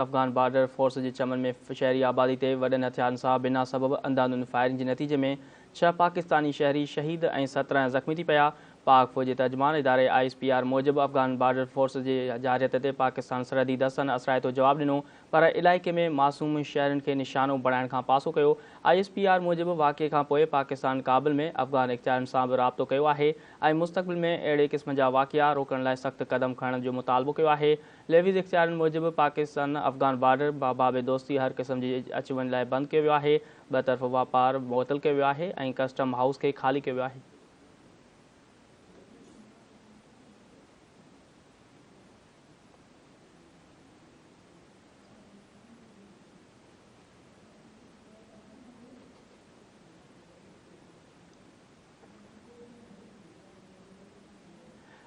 Afghan border force जे चमन में शहरी आबादी ते वॾनि हथियारनि सां बिना सबब अंधाधुंध फायरिंग जे नतीजे में 6 पाकिस्तानी शहरी शहीद ऐं 17 ज़ख़्मी थी पिया। पाक फ़ौज जे तर्जुमान इदारे ISPR मूजिबि अफ़गान बॉर्डर फोर्स जे जारियत ते पाकिस्तान सरहदी दस्तनि असराइतो जवाबु ॾिनो, पर इलाइक़े में मासूम शहरनि खे निशानो बणाइण खां पासो कयो। ISPR मूजिबि वाक़िए खां पोइ पाकिस्तान काबुल में अफ़गान इख़्तियारनि सां बि राब्तो कयो आहे ऐं मुस्तक़बिल में अहिड़े क़िस्म जा वाक़िया रोकण लाइ सख़्तु क़दम खणण जो मुतालबो कयो आहे। लेविज़ इख़्तियारनि मूजिबि पाकिस्तान अफ़गान बॉर्डर बाबे दोस्ती हर क़िस्म जी अच वञ लाइ बंदि कयो वियो आहे, ॿ तरफ़ वापारु मुअतल कयो वियो आहे ऐं कस्टम हाउस खे ख़ाली कयो वियो आहे।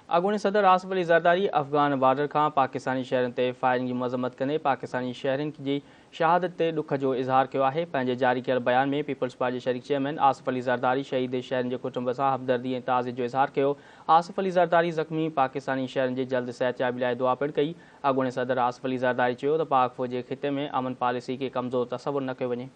अॻूणे सदर आसिफ अली ज़रदारी अफ़गान बॉर्डर खां पाकिस्तानी शहरनि ते फायरिंग जी मज़म्मत कंदे पाकिस्तानी शहरनि जी शहादत ते ॾुख जो इज़हार कयो आहे। पंहिंजे जारी कयल बयान में पीपल्स पार्टी जे शरीक चेयरमैन आसिफ अली ज़रदारी शहीद शहरनि जे कुटुंब सां हमदर्दी ऐं ताज़ियत जो इज़हार कयो। आसिफ अली ज़रदारी ज़ख़्मी पाकिस्तानी शहरनि जे जल्द सिहतयाबी लाइ दुआ पिणु कई। अॻूणे सदर आसिफ अली ज़रदारी चयो त पाक फ़ौज जे ख़िते में अमन पॉलिसी खे कमज़ोर तसवुरु न कयो वञे।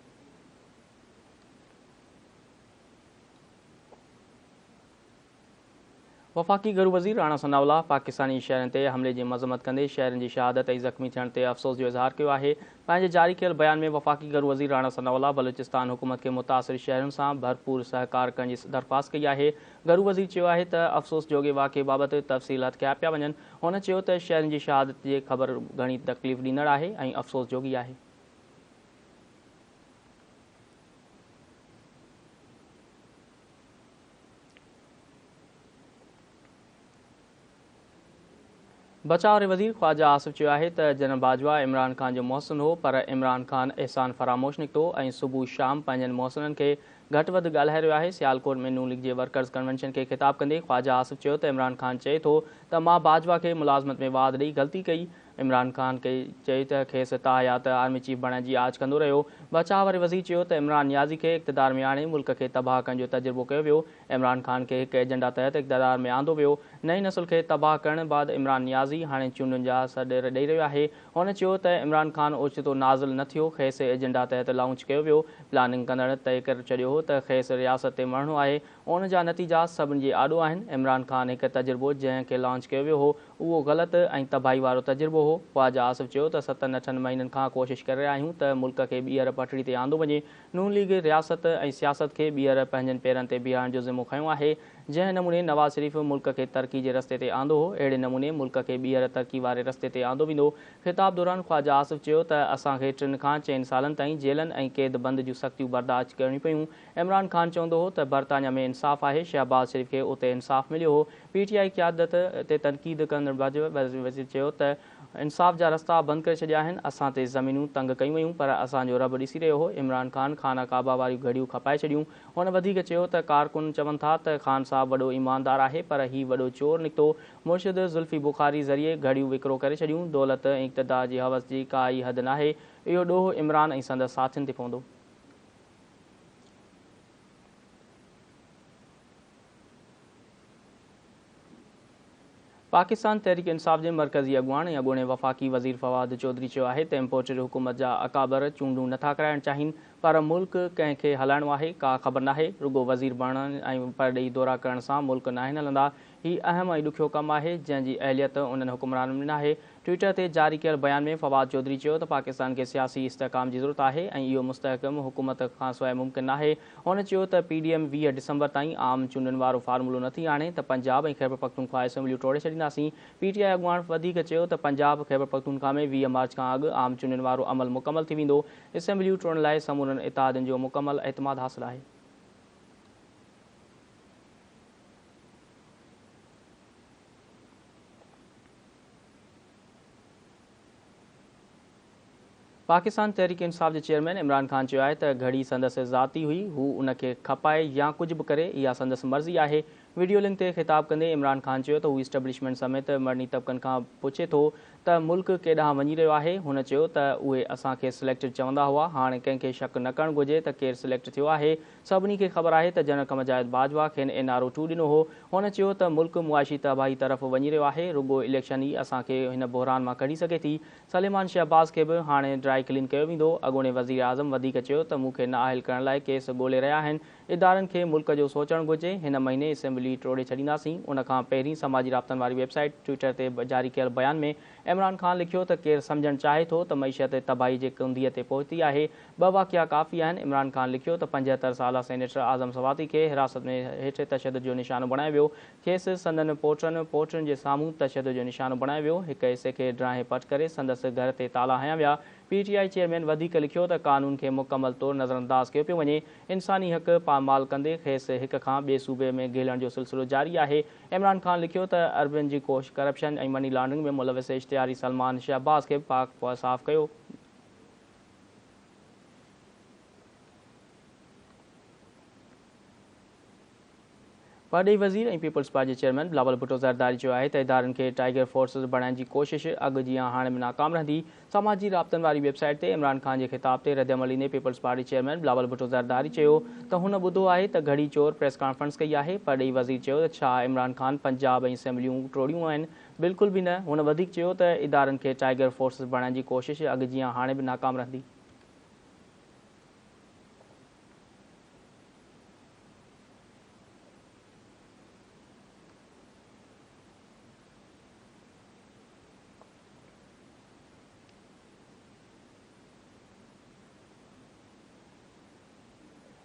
वफ़ाक़ी घरू वज़ीर राणा सनाउल्लाह पाकिस्तानी शहरनि ते हमले जी मज़म्मत कंदे शहरनि जी शहादत ऐं ज़ख़्मी थियण ते अफ़सोस जो इज़हार कयो आहे। पंहिंजे जारी कयल बयान में वफ़ाक़ी घरू वज़ीर राणा सनाउल्लाह बलूचिस्तान हुकूमत खे मुतासिर शहरनि सां भरपूर सहकार करण जी दरख़्वास्त कई आहे। घरू वज़ीर चयो आहे त अफ़सोस जोगे वाक़िए बाबति तफ़सीलात कया पिया वञनि। हुन चयो त शहरनि जी शहादत जी ख़बर घणी तकलीफ़ ॾींदड़ आहे ऐं अफ़सोस जोगी आहे। बचाव वज़ीर ख़्वाजा आसिफ चयो आहे त जनरल बाजवा इमरान ख़ान जो मोहसिन हो, पर इमरान ख़ान एहसान फरामोश निकितो ऐं सुबुह शाम पंहिंजनि मोहसिननि खे घटि वधि ॻाल्हाए रहियो आहे। सियालकोट में नून लीग जे वर्कर्स कन्वेंशन खे ख़िताब कंदे ख़्वाजा आसिफ चयो त इमरान ख़ान चए थो त मां बाजवा खे मुलाज़मत में वाद ॾेई ग़लती कई। इमरान ख़ान खे चई त खेसि ताहयात आर्मी चीफ बणण जी आछ कंदो रहियो। बचाव वारे वज़ीर चयो त इमरान नियाज़ी खे इक़्तिदार में आणे मुल्क खे तबाह करण जो तजुर्बो कयो वियो। इमरान ख़ान खे हिकु एजेंडा तहत इक़्तिदार में आंदो वियो। नई नसुल खे तबाह करण बाद इमरान नियाज़ी हाणे चूंडुनि जा सॾ ॾेई रहियो आहे। हुन चयो त इमरान ख़ान ओचितो नाज़िल न थियो, खेसि एजेंडा तहत लॉन्च कयो वियो। प्लानिंग कंदड़ तइ करे छॾियो हो त खेसि रियासत ते मरणो आहे। उन जा नतीजा सभिनी जे आॾो आहिनि। इमरान ख़ान हिकु तजुर्बो जंहिंखे लॉन्च कयो वियो हो उहो ग़लति ऐं तबाही वारो तजुर्बो हो। ख़्वाजा आसिफ चयो त 7-8 महीननि खां कोशिशि करे रहिया आहियूं त मुल्क खे ॿीहर पटड़ी ते आंदो वञे। नून लीग रियासत ऐं सियासत खे ॿीहर पंहिंजनि पेरनि ते बीहारण जो ज़िम्मो खयों आहे। जंहिं नमूने नवाज़ शरीफ़ मुल्क खे तरक़ी जे रस्ते ते आंदो हो, अहिड़े नमूने मुल्क खे ॿीहर तरक़ी वारे रस्ते ते आंदो वेंदो। ख़िताब दौरान ख़्वाजा आसिफ चयो त असांखे 3 खां 4 सालनि ताईं जेलनि ऐं क़ैद बंदि जूं सख़्तियूं बर्दाश्त करणियूं पियूं। इमरान ख़ान चवंदो हो त बरतानिया में इंसाफ़ आहे, शहबाज़ शरीफ़ खे उते इंसाफ़ मिलियो हो। PTI क़यादत ते तनक़ीद कंदड़ वज़ीर चयो त इंसाफ़ जा रस्ता बंदि करे छॾिया आहिनि। असां ते ज़मीनूं तंग कयूं वयूं, पर असांजो रब ॾिसी रहियो हो। इमरान ख़ान खाना काबा वारियूं घड़ियूं खपाए छॾियूं। हुन वधीक चयो त कारकुन चवनि था त ख़ान साहब वॾो ईमानदार आहे, पर हीउ वॾो चोर निकितो। मुर्शिद ज़ुल्फ़ी बुखारी ज़रिए घड़ियूं विकिरो करे छॾियूं। दौलत ऐं इक़्तिदार जी हवस जी काई हद नाहे। इहो ॾोह इमरान ऐं संदसि साथियुनि ते पवंदो। पाकिस्तान तहरीक इंसाफ़ जे मरकज़ी अॻुवान ऐं अॻूणे वफ़ाक़ी वज़ीर फवाद चौधरी चयो आहे त इम्पोर्टेड हुकूमत जा अकाबर चूंडूं नथा कराइण चाहिनि, पर मुल्क कंहिंखे हलाइणो आहे का ख़बर नाहे। रुगो वज़ीर बणण ऐं परॾेही दौरा करण सां मुल्क नाहिनि हलंदा। हीउ अहम ऐं ॾुखियो कमु आहे जंहिंजी अहलियत उन्हनि हुकुमराननि में नाहे। ट्विटर ते जारी कयल बयान में फवाद चौधरी चयो त पाकिस्तान खे सियासी इस्तेहकाम जी ज़रूरत आहे ऐं इहो मुस्तहकम हुकूमत खां सवाइ मुमकिन नाहे। हुन चयो त PDM 20 डिसंबर ताईं आम चूंडनि वारो फार्मूलो नथी आणे त पंजाब ऐं ख़ैबर पख्तूनख्वा असेंबलियूं टोड़े छॾींदासीं। PTI अॻुवान वधीक चयो त पंजाब ख़ैबर पख्तूनख्वा में 20 मार्च खां अॻु आम चूंडनि वारो अमल मुकमल थी वेंदो। असेंबलियूं टोड़ण लाइ समूरनि इत्तेहादनि जो मुकमल एतमाद हासिल आहे। पाकिस्तान तहरीक इंसाफ़ जे चेयरमैन इमरान ख़ान चयो आहे त घड़ी संदसि ज़ाती हुई, हू उन खे खपाए या कुझु बि करे, इहा संदसि मर्ज़ी आहे। वीडियो लिंक ते ख़िताब कंदे इमरान ख़ान चयो त हू इस्टेब्लिशमेंट समेत मरनी तबक़नि खां पुछे थो त मुल्क केॾांहुं वञी रहियो आहे। हुन चयो त उहे असांखे सिलेक्टेड चवंदा हुआ, हाणे कंहिंखे शक न करणु घुरिजे त केरु सिलेक्ट थियो आहे। सभिनी खे ख़बर आहे त जनरल कमर बाजवा खेनि NRO 2 ॾिनो हो। हुन चयो त मुल्क मुआशी तबाही तरफ़ वञी रहियो आहे, रुॻो इलेक्शन ई असांखे हिन बहिरान मां कढी सघे थी। सलेमान शहबाज़ खे बि हाणे ड्राई क्लीन कयो वेंदो। अॻूणे वज़ीर आज़म वधीक चयो त मूंखे नाअहल करण लाइ केस ॻोल्हे रहिया आहिनि। इदारनि खे मुल्क जो सोचणु घुरिजे। हिन महीने असेंबली टोड़े छॾींदासीं। उन खां पहिरीं समाजी राब्तनि वारी वेबसाइट ट्विटर ते जारी कयल बयान में इमरान ख़ान लिखियो त केरु सम्झणु चाहे थो त मईशत तबाही जे कुंदीअ ते पहुती आहे। 2 वाक़िया काफ़ी आहिनि। इमरान ख़ान लिखियो त 75 साला सेनेटर आज़म सवाती खे हिरासत में हेठि तशदुद जो निशानो बणायो वियो। खेसि संदनि पोटनि जे साम्हूं तशदुद जो निशानो बणायो वियो। हिक हिसे खे ड्राहे पट करे संदसि घर ते ताला हयां विया। PTI चेयरमैन वधीक लिखियो त कानून खे मुकमल तौर नज़रअंदाज़ कयो पियो वञे। इंसानी हक़ पामाल कंदे खेसि हिक खां ॿिए सूबे में घेलण जो सिलसिलो जारी आहे। इमरान ख़ान लिखियो त अरबन जी करप्शन ऐं मनी लॉन्ड्रिंग में मुलविस इश्तिहारी सलमान शहबाज़ खे पाक साफ़ कयो। परॾेही वज़ीर ऐं Peoples Party chairman Bilawal Bhutto Zardari चयो आहे त इदारनि खे टाइगर फोर्सिस बणाइण जी कोशिश अॻु जीअं हाणे बि नाकाम रहंदी। समाजी राब्तनि वारी वेबसाइट ते इमरान ख़ान जे ख़िताब ते रद्दअमल ॾींदे Peoples Party chairman Bilawal Bhutto Zardari चयो त हुन ॿुधो आहे त घड़ी चोर प्रेस कॉन्फ्रेंस कई आहे। परॾेही वज़ीर चयो त छा इमरान ख़ान पंजाब ऐं असेंबलियूं टोड़ियूं आहिनि? बिल्कुलु बि न। हुन वधीक चयो त इदारनि खे टाइगर फोर्सिस बणाइण जी कोशिश अॻु जीअं हाणे बि नाकाम रहंदी।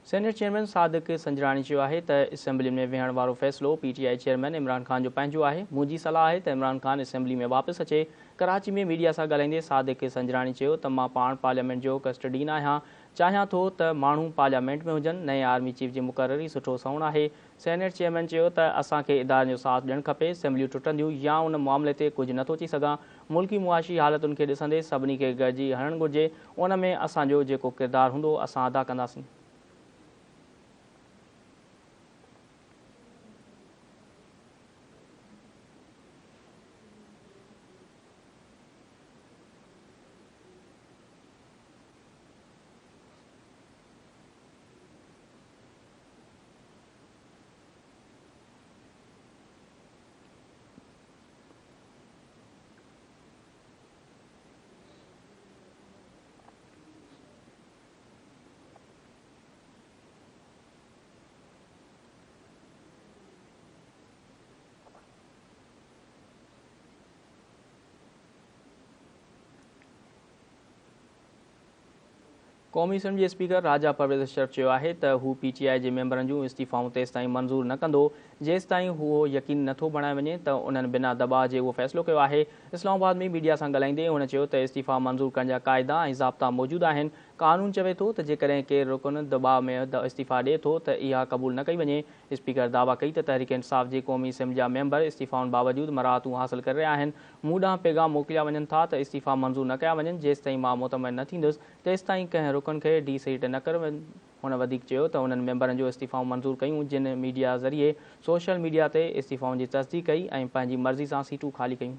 सीनियर चेयरमैन सादिक संजरानी चयो आहे त असेंबली में वेहण वारो फ़ैसिलो PTI चेयरमैन इमरान ख़ान जो पंहिंजो आहे। मुंहिंजी सलाह आहे त इमरान ख़ान असेंबली में वापसि अचे। कराची में मीडिया सां ॻाल्हाईंदे सादिक संजरानी चयो त मां पाण पार्लियामेंट जो कस्टडीन आहियां। चाहियां थो त माण्हू पार्लियामेंट में हुजनि। नए आर्मी चीफ जी मुक़ररी सुठो सवण आहे। सीनियर चेयरमैन चयो त असांखे इदारनि जो साथ ॾियणु खपे। असेंबलियूं टुटंदियूं या उन मामले ते कुझु नथो थी सघां। मुल्की मुआशी हालतुनि खे ॾिसंदे सभिनी खे गॾिजी हलणु घुरिजे। उन में असांजो जेको किरदारु हूंदो असां अदा कंदासीं। क़ौमी असेंबली जे स्पीकर राजा परवेज़ अशरफ चयो आहे त हू PTI जे मेंबरनि जूं इस्तीफ़ाऊं तेसिताईं मंज़ूर न कंदो जेसिताईं उहो यकीन नथो बणाए वञे त उन्हनि बिना दॿाउ जे उहो फ़ैसिलो कयो आहे। इस्लामाबाद में मीडिया सां ॻाल्हाईंदे हुन चयो त इस्तीफ़ा मंज़ूर करण जा क़ाइदा ऐं ज़ाब्ता मौजूदु आहिनि। क़ानून चवे थो त जेकॾहिं केरु रुकन दॿाउ में इस्तीफ़ा ॾिए थो त इहा क़बूल न कई वञे। स्पीकर दावा कई त तहरीक इंसाफ़ जे क़ौमी असेंबली जा मेंबर इस्तीफ़ाउनि बावजूदु मराहतूं हासिल करे रहिया आहिनि। मूं ॾांहुं पैगाम मोकिलिया वञनि था त इस्तीफ़ा मंज़ूर न कया वञनि। जेसिताईं मां मुतमइन न थींदुसि तेसिताईं कंहिं रुकन खे डीसीट न कयो। हुन वधीक चयो त उन्हनि मेंबरनि जो इस्तीफ़ाऊं मंज़ूर कयूं जिन मीडिया ज़रिए सोशल मीडिया ते इस्तीफ़ाउनि जी तस्दीक़ कई ऐं पंहिंजी मर्ज़ी सां सीटूं ख़ाली कयूं।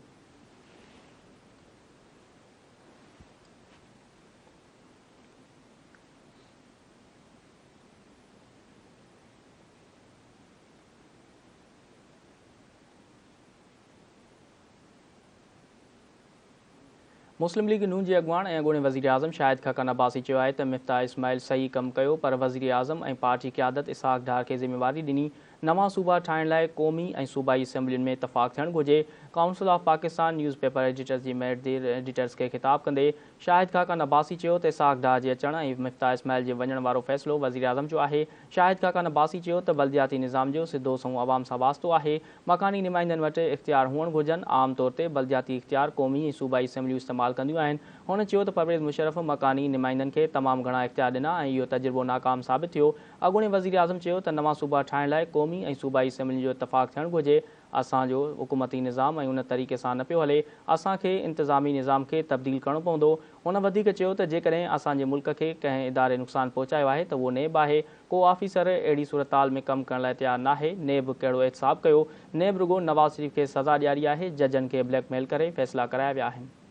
मुस्लिम लीग नून जे अॻुवाण ऐं अॻूणे वज़ीर आज़म शाहिद खक़न अब्बासी चयो आहे त मिफ्ताह इस्माइल सही कमु कयो पर वज़ीर आज़म ऐं पार्टी क़यादत इसहाक़ डार खे ज़िम्मेवारी ॾिनी। नवां सूबा ठाहिण लाइ क़ौमी ऐं सूबाई असेंबलियुनि में इतफ़ाक़ थियणु घुरिजे। Council of Pakistan newspaper editors जी महदिर एडिटर्स खे ख़िताब कंदे शाहिद खक़न अब्बासी चयो त इसहाक़ डार जे अचण ऐं मिफ्ताह इस्माइल जे वञण वारो फ़ैसिलो वज़ीर आज़म जो आहे। शाहिद खक़न अब्बासी चयो त बल्दियाती निज़ाम जो सिधो संओं आवाम सां वास्तो आहे। मकानी नुमाइंदनि वटि इख़्तियार हुअणु घुरिजनि। आम तौर ते बल्दियाती इख़्तियार क़ौमी ऐं सूबाई असेंबलियूं इस्तेमालु कंदियूं आहिनि। हुन चयो त परवेज़ मुशर्रफ मकानी नुमाइंदनि खे तमामु घणा इख़्तियार ॾिना ऐं इहो तजुर्बो नाकाम साबित थियो। अॻूणे वज़ीर आज़म चयो त नवां सूबा ठाहिण लाइ क़ौमी ऐं सूबाई असेंबलियुनि जो इतफ़ाक़ थियणु घुरिजे। असांजो हुकूमती निज़ाम ऐं उन तरीक़े सां न पियो हले, असांखे इंतिज़ामी निज़ाम खे तब्दील करणो पवंदो। हुन वधीक चयो त जेकॾहिं असांजे मुल्क खे कंहिं इदारे नुक़सानु पहुचायो आहे त उहो नेब आहे। को ऑफिसर अहिड़ी सूरताल में कमु करण लाइ तयारु नाहे। नेब कहिड़ो एहतिसाब कयो। नेब रुगो नवाज़ शरीफ़ खे सज़ा ॾियारी आहे। जजनि खे ब्लैकमेल करे फ़ैसिला कराया विया आहिनि।